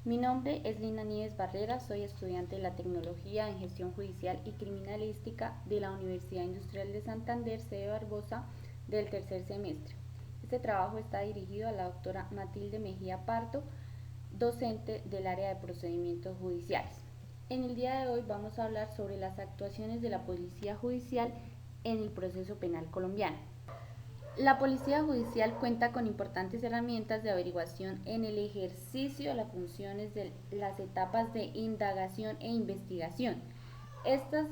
Mi nombre es Lina Nieves Barrera, soy estudiante de la Tecnología en Gestión Judicial y Criminalística de la Universidad Industrial de Santander, sede Barbosa, del tercer semestre. Este trabajo está dirigido a la doctora Matilde Mejía Pardo, docente del área de procedimientos judiciales. En el día de hoy vamos a hablar sobre las actuaciones de la Policía Judicial en el proceso penal colombiano. La Policía Judicial cuenta con importantes herramientas de averiguación en el ejercicio de las funciones de las etapas de indagación e investigación. Estas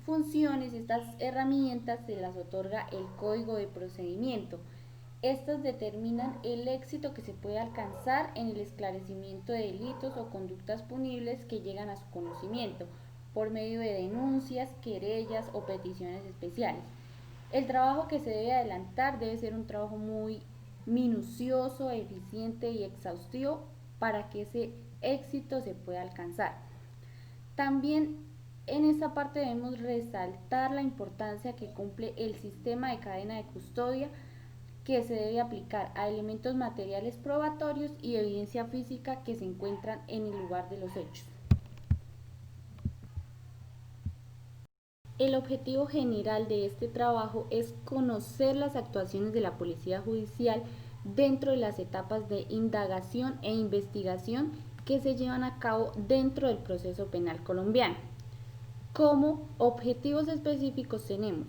funciones, estas herramientas se las otorga el Código de Procedimiento. Estas determinan el éxito que se puede alcanzar en el esclarecimiento de delitos o conductas punibles que llegan a su conocimiento por medio de denuncias, querellas o peticiones especiales. El trabajo que se debe adelantar debe ser un trabajo muy minucioso, eficiente y exhaustivo para que ese éxito se pueda alcanzar. También en esta parte debemos resaltar la importancia que cumple el sistema de cadena de custodia que se debe aplicar a elementos materiales probatorios y evidencia física que se encuentran en el lugar de los hechos. El objetivo general de este trabajo es conocer las actuaciones de la Policía Judicial dentro de las etapas de indagación e investigación que se llevan a cabo dentro del proceso penal colombiano. Como objetivos específicos tenemos,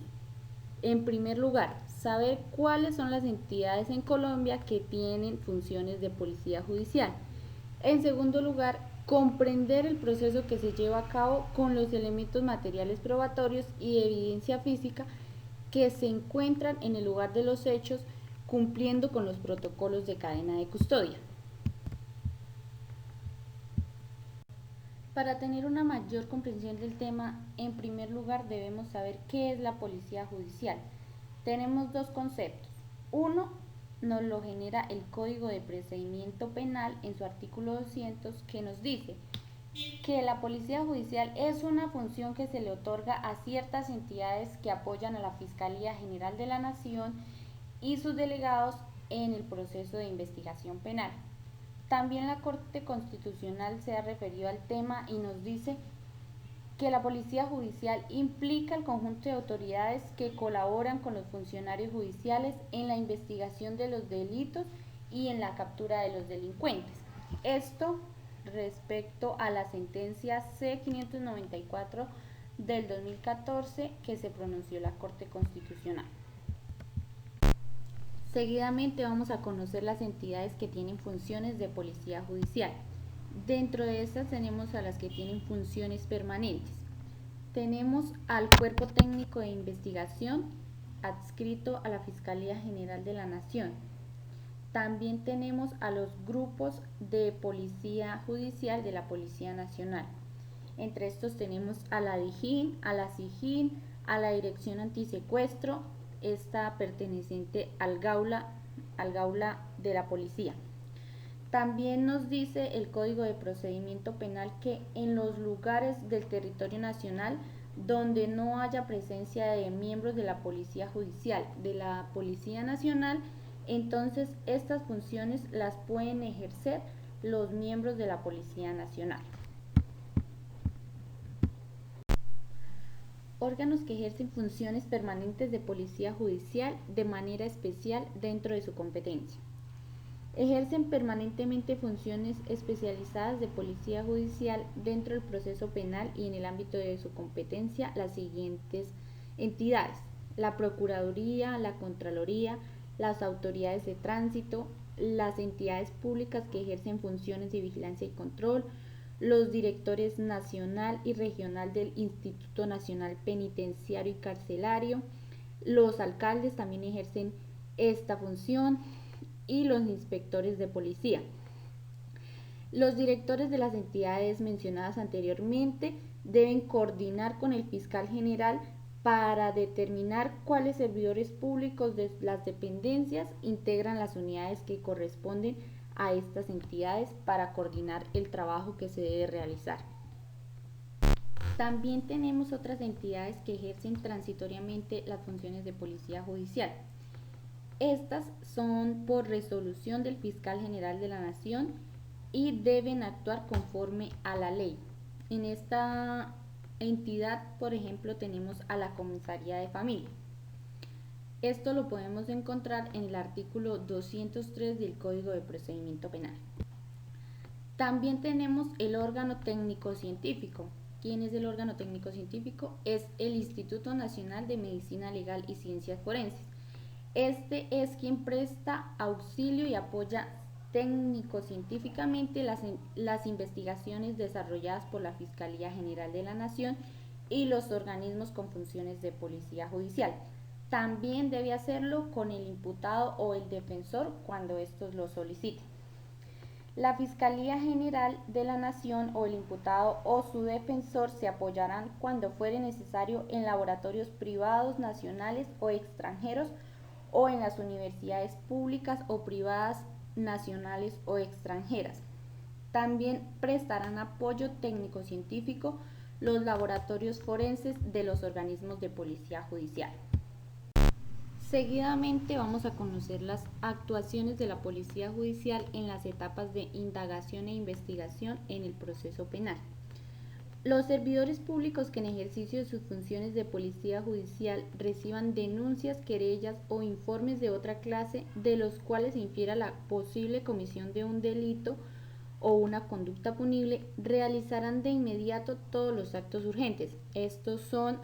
en primer lugar, saber cuáles son las entidades en Colombia que tienen funciones de policía judicial. En segundo lugar, comprender el proceso que se lleva a cabo con los elementos materiales probatorios y evidencia física que se encuentran en el lugar de los hechos, cumpliendo con los protocolos de cadena de custodia. Para tener una mayor comprensión del tema, en primer lugar debemos saber qué es la policía judicial. Tenemos dos conceptos. Uno, nos lo genera el Código de Procedimiento Penal en su artículo 200, que nos dice que la policía judicial es una función que se le otorga a ciertas entidades que apoyan a la Fiscalía General de la Nación y sus delegados en el proceso de investigación penal. También la Corte Constitucional se ha referido al tema y nos dice que la policía judicial implica el conjunto de autoridades que colaboran con los funcionarios judiciales en la investigación de los delitos y en la captura de los delincuentes. Esto respecto a la sentencia C-594 del 2014 que se pronunció la Corte Constitucional. Seguidamente vamos a conocer las entidades que tienen funciones de policía judicial. Dentro de estas tenemos a las que tienen funciones permanentes. Tenemos al Cuerpo Técnico de Investigación adscrito a la Fiscalía General de la Nación. También tenemos a los grupos de policía judicial de la Policía Nacional. Entre estos tenemos a la DIJÍN, a la SIJÍN, a la Dirección Antisecuestro, esta perteneciente al Gaula de la Policía. También nos dice el Código de Procedimiento Penal que en los lugares del territorio nacional donde no haya presencia de miembros de la Policía Judicial, de la Policía Nacional, entonces estas funciones las pueden ejercer los miembros de la Policía Nacional. Órganos que ejercen funciones permanentes de policía judicial de manera especial dentro de su competencia. Ejercen permanentemente funciones especializadas de policía judicial dentro del proceso penal y en el ámbito de su competencia las siguientes entidades: la Procuraduría, la Contraloría, las autoridades de tránsito, las entidades públicas que ejercen funciones de vigilancia y control, los directores nacional y regional del Instituto Nacional Penitenciario y Carcelario, los alcaldes también ejercen esta función y los inspectores de policía. Los directores de las entidades mencionadas anteriormente deben coordinar con el fiscal general para determinar cuáles servidores públicos de las dependencias integran las unidades que corresponden a estas entidades para coordinar el trabajo que se debe realizar. También tenemos otras entidades que ejercen transitoriamente las funciones de policía judicial. Estas son por resolución del fiscal general de la Nación y deben actuar conforme a la ley. En esta entidad, por ejemplo, tenemos a la comisaría de familia. Esto lo podemos encontrar en el artículo 203 del Código de Procedimiento Penal. También tenemos el órgano técnico científico. ¿Quién es el órgano técnico científico? Es el Instituto Nacional de Medicina Legal y Ciencias Forenses. Este es quien presta auxilio y apoya técnico-científicamente las investigaciones desarrolladas por la Fiscalía General de la Nación y los organismos con funciones de policía judicial. También debe hacerlo con el imputado o el defensor cuando estos lo soliciten. La Fiscalía General de la Nación o el imputado o su defensor se apoyarán cuando fuere necesario en laboratorios privados, nacionales o extranjeros o en las universidades públicas o privadas nacionales o extranjeras. También prestarán apoyo técnico-científico los laboratorios forenses de los organismos de policía judicial. Seguidamente vamos a conocer las actuaciones de la Policía Judicial en las etapas de indagación e investigación en el proceso penal. Los servidores públicos que en ejercicio de sus funciones de policía judicial reciban denuncias, querellas o informes de otra clase de los cuales se infiera la posible comisión de un delito o una conducta punible, realizarán de inmediato todos los actos urgentes. Estos son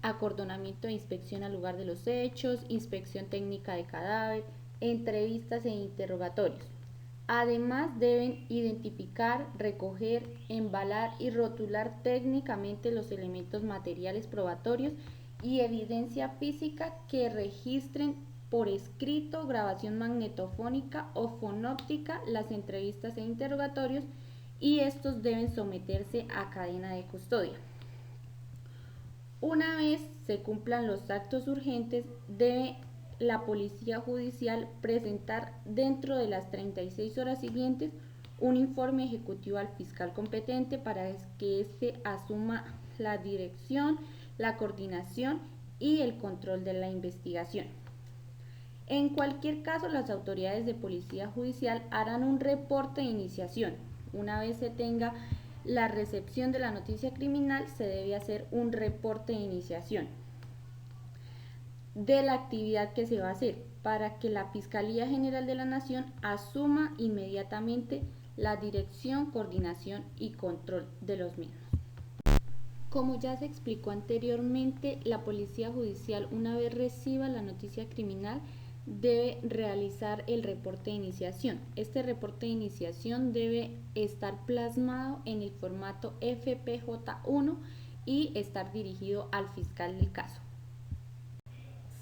acordonamiento e inspección al lugar de los hechos, inspección técnica de cadáver, entrevistas e interrogatorios. Además, deben identificar, recoger, embalar y rotular técnicamente los elementos materiales probatorios y evidencia física que registren por escrito, grabación magnetofónica o fonóptica las entrevistas e interrogatorios, y estos deben someterse a cadena de custodia. Una vez se cumplan los actos urgentes, debe la Policía Judicial presentar dentro de las 36 horas siguientes un informe ejecutivo al fiscal competente para que éste asuma la dirección, la coordinación y el control de la investigación. En cualquier caso, las autoridades de Policía Judicial harán un reporte de iniciación. Una vez se tenga la recepción de la noticia criminal, se debe hacer un reporte de iniciación de la actividad que se va a hacer para que la Fiscalía General de la Nación asuma inmediatamente la dirección, coordinación y control de los mismos. Como ya se explicó anteriormente, la Policía Judicial, una vez reciba la noticia criminal, debe realizar el reporte de iniciación. Este reporte de iniciación debe estar plasmado en el formato FPJ1 y estar dirigido al fiscal del caso.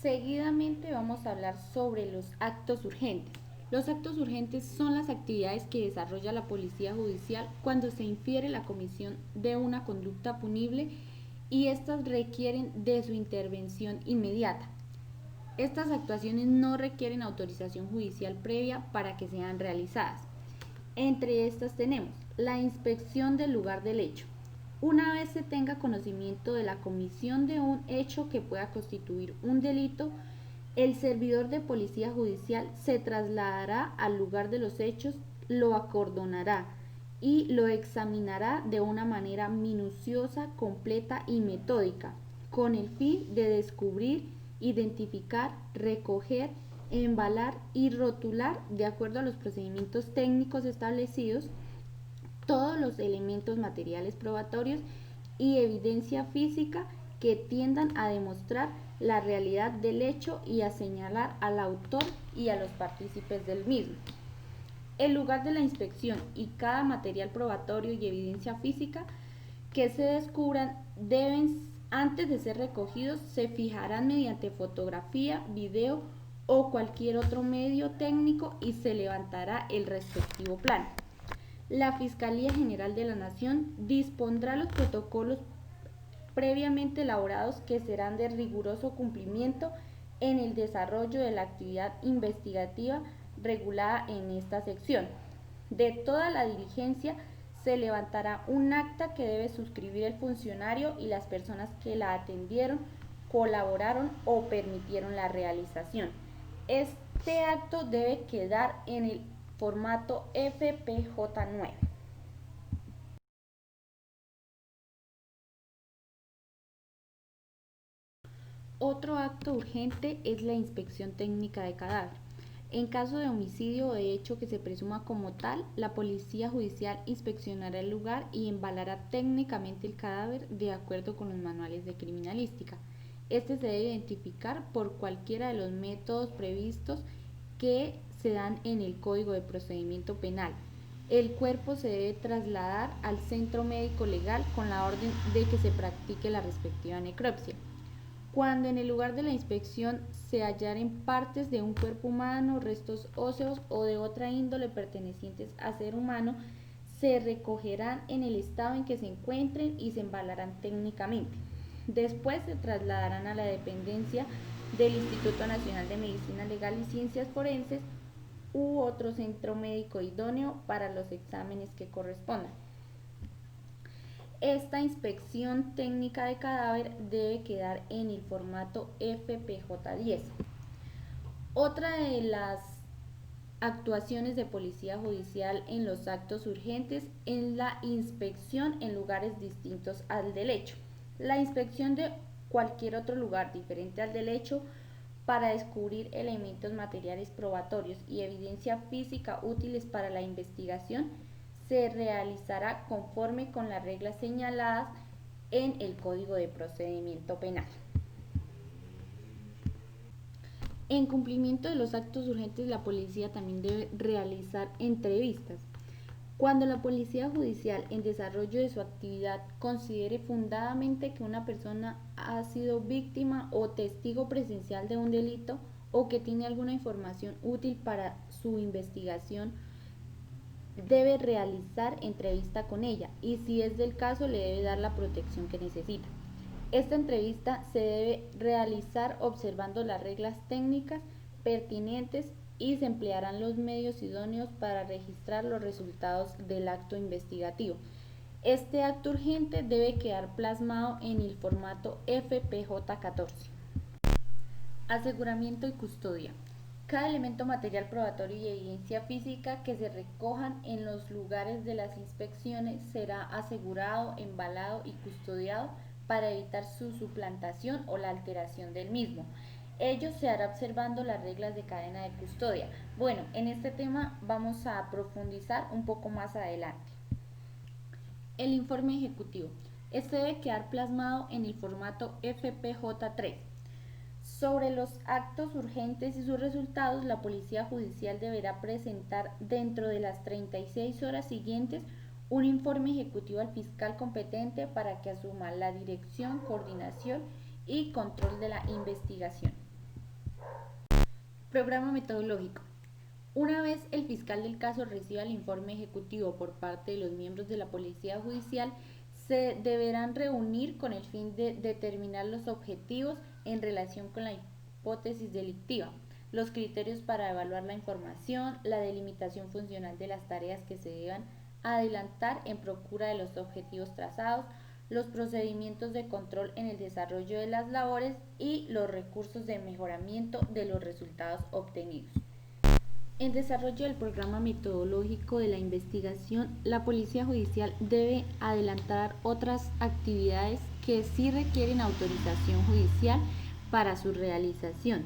Seguidamente vamos a hablar sobre los actos urgentes. Los actos urgentes son las actividades que desarrolla la Policía Judicial cuando se infiere la comisión de una conducta punible y estas requieren de su intervención inmediata. Estas actuaciones no requieren autorización judicial previa para que sean realizadas. Entre estas tenemos la inspección del lugar del hecho. Una vez se tenga conocimiento de la comisión de un hecho que pueda constituir un delito, el servidor de policía judicial se trasladará al lugar de los hechos, lo acordonará y lo examinará de una manera minuciosa, completa y metódica, con el fin de descubrir, identificar, recoger, embalar y rotular, de acuerdo a los procedimientos técnicos establecidos, todos los elementos materiales probatorios y evidencia física que tiendan a demostrar la realidad del hecho y a señalar al autor y a los partícipes del mismo. El lugar de la inspección y cada material probatorio y evidencia física que se descubran deben, antes de ser recogidos, se fijarán mediante fotografía, video o cualquier otro medio técnico y se levantará el respectivo plano. La Fiscalía General de la Nación dispondrá los protocolos previamente elaborados que serán de riguroso cumplimiento en el desarrollo de la actividad investigativa regulada en esta sección. De toda la diligencia se levantará un acta que debe suscribir el funcionario y las personas que la atendieron, colaboraron o permitieron la realización. Este acto debe quedar en el formato FPJ9. Otro acto urgente es la inspección técnica de cadáver. En caso de homicidio o de hecho que se presuma como tal, la policía judicial inspeccionará el lugar y embalará técnicamente el cadáver de acuerdo con los manuales de criminalística. Este se debe identificar por cualquiera de los métodos previstos que se dan en el Código de Procedimiento Penal. El cuerpo se debe trasladar al centro médico legal con la orden de que se practique la respectiva necropsia. Cuando en el lugar de la inspección se hallaren partes de un cuerpo humano, restos óseos o de otra índole pertenecientes a ser humano, se recogerán en el estado en que se encuentren y se embalarán técnicamente. Después se trasladarán a la dependencia del Instituto Nacional de Medicina Legal y Ciencias Forenses u otro centro médico idóneo para los exámenes que correspondan. Esta inspección técnica de cadáver debe quedar en el formato FPJ10. Otra de las actuaciones de policía judicial en los actos urgentes es la inspección en lugares distintos al del hecho. La inspección de cualquier otro lugar diferente al del hecho para descubrir elementos materiales probatorios y evidencia física útiles para la investigación se realizará conforme con las reglas señaladas en el Código de Procedimiento Penal. En cumplimiento de los actos urgentes, la policía también debe realizar entrevistas. Cuando la policía judicial, en desarrollo de su actividad, considere fundadamente que una persona ha sido víctima o testigo presencial de un delito o que tiene alguna información útil para su investigación, debe realizar entrevista con ella y, si es del caso, le debe dar la protección que necesita. Esta entrevista se debe realizar observando las reglas técnicas pertinentes y se emplearán los medios idóneos para registrar los resultados del acto investigativo. Este acto urgente debe quedar plasmado en el formato FPJ14. Aseguramiento y custodia. Cada elemento material probatorio y evidencia física que se recojan en los lugares de las inspecciones será asegurado, embalado y custodiado para evitar su suplantación o la alteración del mismo. Ello se hará observando las reglas de cadena de custodia. Bueno, en este tema vamos a profundizar un poco más adelante. El informe ejecutivo. Este debe quedar plasmado en el formato FPJ3. Sobre los actos urgentes y sus resultados, la Policía Judicial deberá presentar dentro de las 36 horas siguientes un informe ejecutivo al fiscal competente para que asuma la dirección, coordinación y control de la investigación. Programa metodológico. Una vez el fiscal del caso reciba el informe ejecutivo por parte de los miembros de la Policía Judicial, se deberán reunir con el fin de determinar los objetivos en relación con la hipótesis delictiva, los criterios para evaluar la información, la delimitación funcional de las tareas que se deban adelantar en procura de los objetivos trazados, los procedimientos de control en el desarrollo de las labores y los recursos de mejoramiento de los resultados obtenidos. En desarrollo del programa metodológico de la investigación, la Policía Judicial debe adelantar otras actividades que sí requieren autorización judicial para su realización.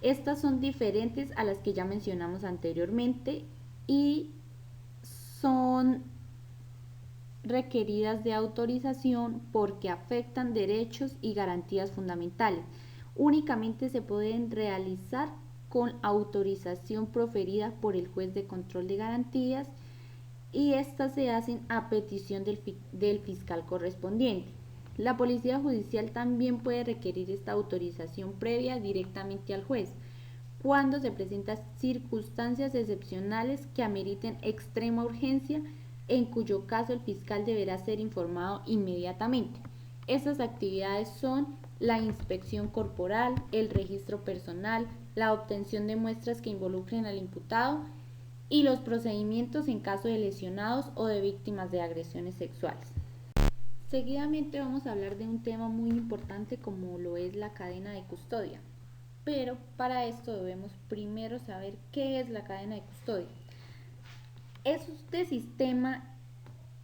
Estas son diferentes a las que ya mencionamos anteriormente y son requeridas de autorización porque afectan derechos y garantías fundamentales. Únicamente se pueden realizar con autorización proferida por el juez de control de garantías y estas se hacen a petición del fiscal correspondiente. La Policía Judicial también puede requerir esta autorización previa directamente al juez cuando se presentan circunstancias excepcionales que ameriten extrema urgencia, en cuyo caso el fiscal deberá ser informado inmediatamente. Estas actividades son la inspección corporal, el registro personal, la obtención de muestras que involucren al imputado y los procedimientos en caso de lesionados o de víctimas de agresiones sexuales. Seguidamente vamos a hablar de un tema muy importante como lo es la cadena de custodia. Pero para esto debemos primero saber qué es la cadena de custodia. Este sistema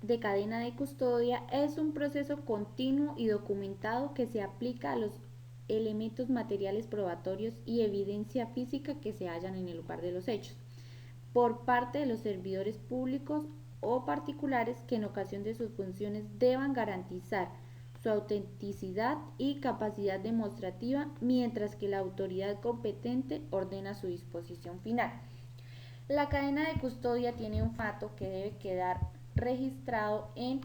de cadena de custodia es un proceso continuo y documentado que se aplica a los elementos materiales probatorios y evidencia física que se hallan en el lugar de los hechos, por parte de los servidores públicos o particulares que en ocasión de sus funciones deban garantizar su autenticidad y capacidad demostrativa, mientras que la autoridad competente ordena su disposición final. La cadena de custodia tiene un formato que debe quedar registrado en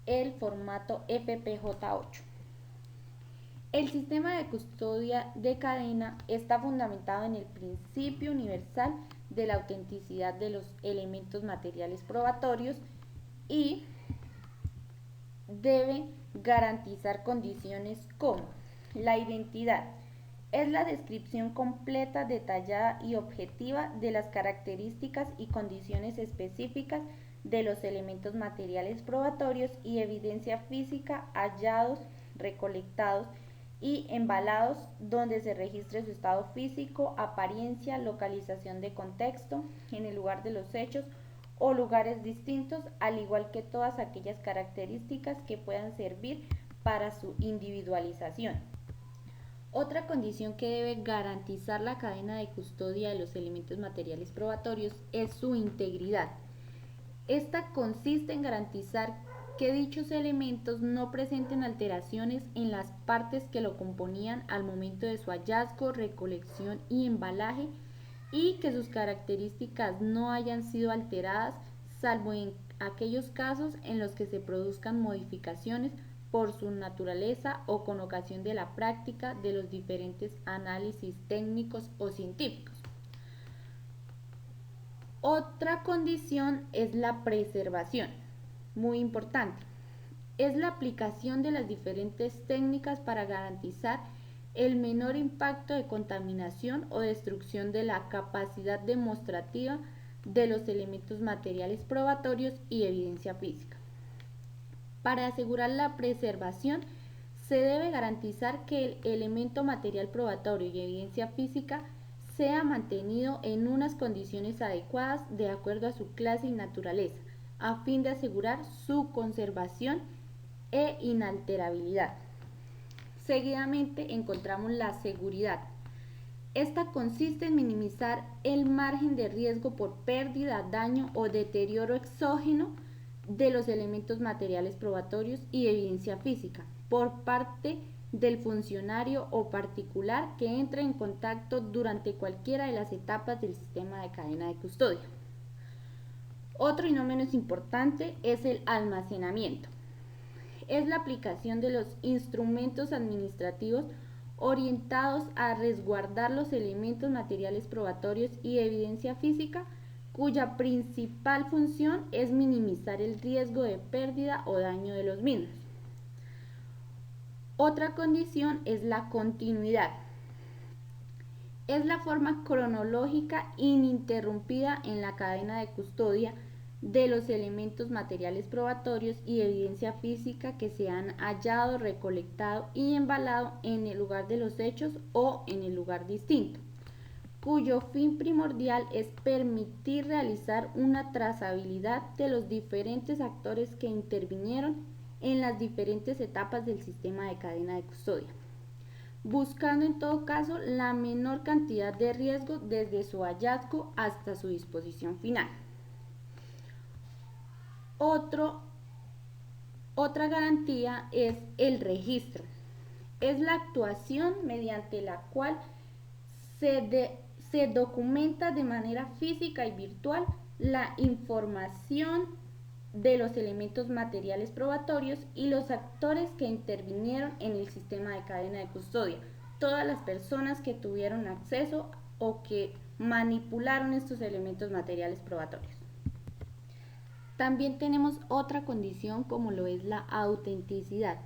el formato FPJ8. El sistema de custodia de cadena está fundamentado en el principio universal de la autenticidad de los elementos materiales probatorios y debe garantizar condiciones como la identidad. Es la descripción completa, detallada y objetiva de las características y condiciones específicas de los elementos materiales probatorios y evidencia física hallados, recolectados y embalados, donde se registre su estado físico, apariencia, localización de contexto en el lugar de los hechos o lugares distintos, al igual que todas aquellas características que puedan servir para su individualización. Otra condición que debe garantizar la cadena de custodia de los elementos materiales probatorios es su integridad. Esta consiste en garantizar que dichos elementos no presenten alteraciones en las partes que lo componían al momento de su hallazgo, recolección y embalaje, y que sus características no hayan sido alteradas, salvo en aquellos casos en los que se produzcan modificaciones por su naturaleza o con ocasión de la práctica de los diferentes análisis técnicos o científicos. Otra condición es la preservación, muy importante. Es la aplicación de las diferentes técnicas para garantizar el menor impacto de contaminación o destrucción de la capacidad demostrativa de los elementos materiales probatorios y evidencia física. Para asegurar la preservación, se debe garantizar que el elemento material probatorio y evidencia física sea mantenido en unas condiciones adecuadas de acuerdo a su clase y naturaleza, a fin de asegurar su conservación e inalterabilidad. Seguidamente encontramos la seguridad. Esta consiste en minimizar el margen de riesgo por pérdida, daño o deterioro exógeno de los elementos materiales probatorios y evidencia física por parte del funcionario o particular que entre en contacto durante cualquiera de las etapas del sistema de cadena de custodia. Otro y no menos importante es el almacenamiento. Es la aplicación de los instrumentos administrativos orientados a resguardar los elementos materiales probatorios y evidencia física, cuya principal función es minimizar el riesgo de pérdida o daño de los mismos. Otra condición es la continuidad. Es la forma cronológica ininterrumpida en la cadena de custodia de los elementos materiales probatorios y evidencia física que se han hallado, recolectado y embalado en el lugar de los hechos o en el lugar distinto, cuyo fin primordial es permitir realizar una trazabilidad de los diferentes actores que intervinieron en las diferentes etapas del sistema de cadena de custodia, buscando en todo caso la menor cantidad de riesgo desde su hallazgo hasta su disposición final. Otra garantía es el registro. Es la actuación mediante la cual se documenta de manera física y virtual la información de los elementos materiales probatorios y los actores que intervinieron en el sistema de cadena de custodia, todas las personas que tuvieron acceso o que manipularon estos elementos materiales probatorios. También tenemos otra condición como lo es la autenticidad.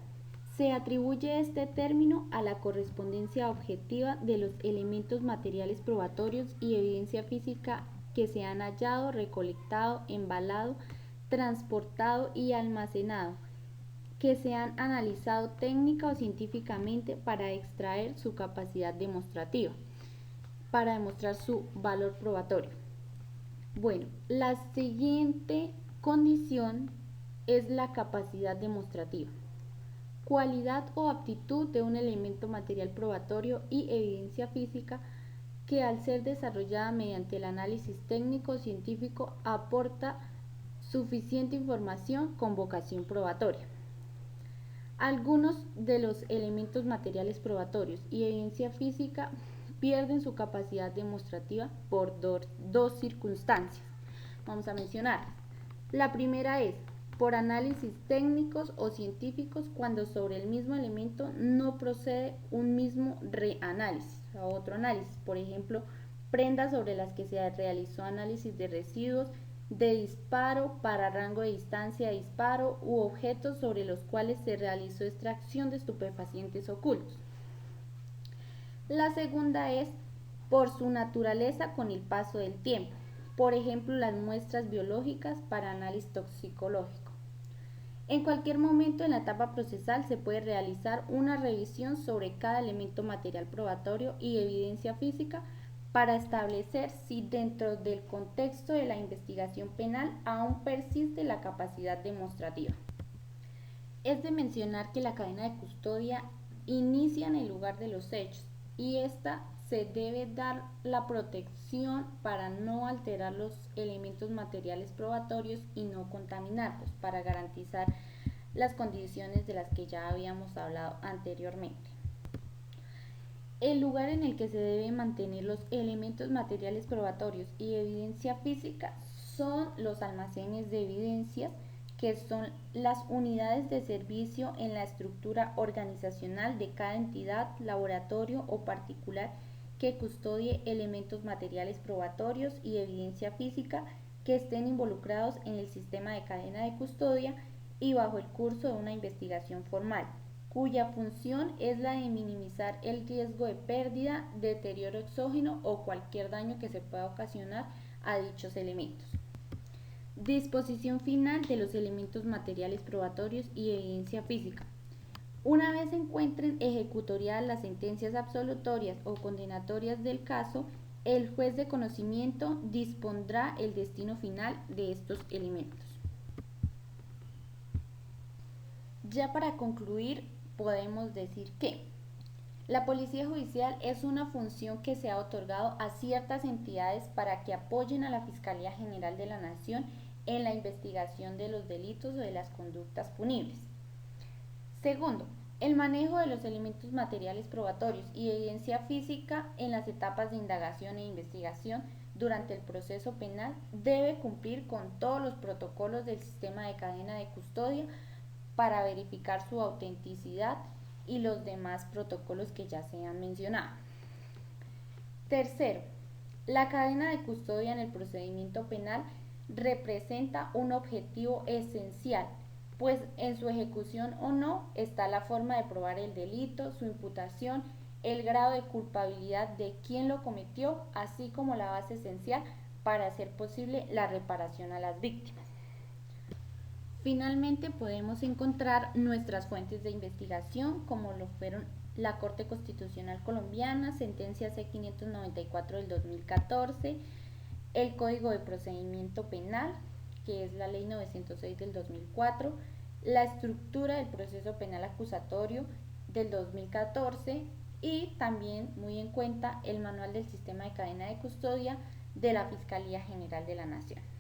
Se atribuye este término a la correspondencia objetiva de los elementos materiales probatorios y evidencia física que se han hallado, recolectado, embalado, transportado y almacenado, que se han analizado técnica o científicamente para extraer su capacidad demostrativa, para demostrar su valor probatorio. Bueno, la siguiente condición es la capacidad demostrativa, cualidad o aptitud de un elemento material probatorio y evidencia física que al ser desarrollada mediante el análisis técnico científico aporta suficiente información con vocación probatoria. Algunos de los elementos materiales probatorios y evidencia física pierden su capacidad demostrativa por dos circunstancias. Vamos a mencionarlas. La primera es por análisis técnicos o científicos cuando sobre el mismo elemento no procede un mismo reanálisis o otro análisis. Por ejemplo, prendas sobre las que se realizó análisis de residuos de disparo para rango de distancia de disparo u objetos sobre los cuales se realizó extracción de estupefacientes ocultos. La segunda es por su naturaleza con el paso del tiempo, por ejemplo las muestras biológicas para análisis toxicológico. En cualquier momento en la etapa procesal se puede realizar una revisión sobre cada elemento material probatorio y evidencia física para establecer si dentro del contexto de la investigación penal aún persiste la capacidad demostrativa. Es de mencionar que la cadena de custodia inicia en el lugar de los hechos y esta se debe dar la protección para no alterar los elementos materiales probatorios y no contaminarlos, para garantizar las condiciones de las que ya habíamos hablado anteriormente. El lugar en el que se deben mantener los elementos materiales probatorios y evidencia física son los almacenes de evidencias, que son las unidades de servicio en la estructura organizacional de cada entidad, laboratorio o particular que custodie elementos materiales probatorios y evidencia física que estén involucrados en el sistema de cadena de custodia y bajo el curso de una investigación formal, cuya función es la de minimizar el riesgo de pérdida, deterioro exógeno o cualquier daño que se pueda ocasionar a dichos elementos. Disposición final de los elementos materiales probatorios y evidencia física. Una vez se encuentren ejecutoriadas las sentencias absolutorias o condenatorias del caso, el juez de conocimiento dispondrá el destino final de estos elementos. Ya para concluir, podemos decir que la Policía Judicial es una función que se ha otorgado a ciertas entidades para que apoyen a la Fiscalía General de la Nación en la investigación de los delitos o de las conductas punibles. Segundo, el manejo de los elementos materiales probatorios y evidencia física en las etapas de indagación e investigación durante el proceso penal debe cumplir con todos los protocolos del sistema de cadena de custodia para verificar su autenticidad y los demás protocolos que ya se han mencionado. Tercero, la cadena de custodia en el procedimiento penal representa un objetivo esencial, pues en su ejecución o no está la forma de probar el delito, su imputación, el grado de culpabilidad de quien lo cometió, así como la base esencial para hacer posible la reparación a las víctimas. Finalmente podemos encontrar nuestras fuentes de investigación, como lo fueron la Corte Constitucional Colombiana, sentencia C-594 del 2014, el Código de Procedimiento Penal, que es la Ley 906 del 2004, la estructura del proceso penal acusatorio del 2014 y también muy en cuenta el Manual del Sistema de Cadena de Custodia de la Fiscalía General de la Nación.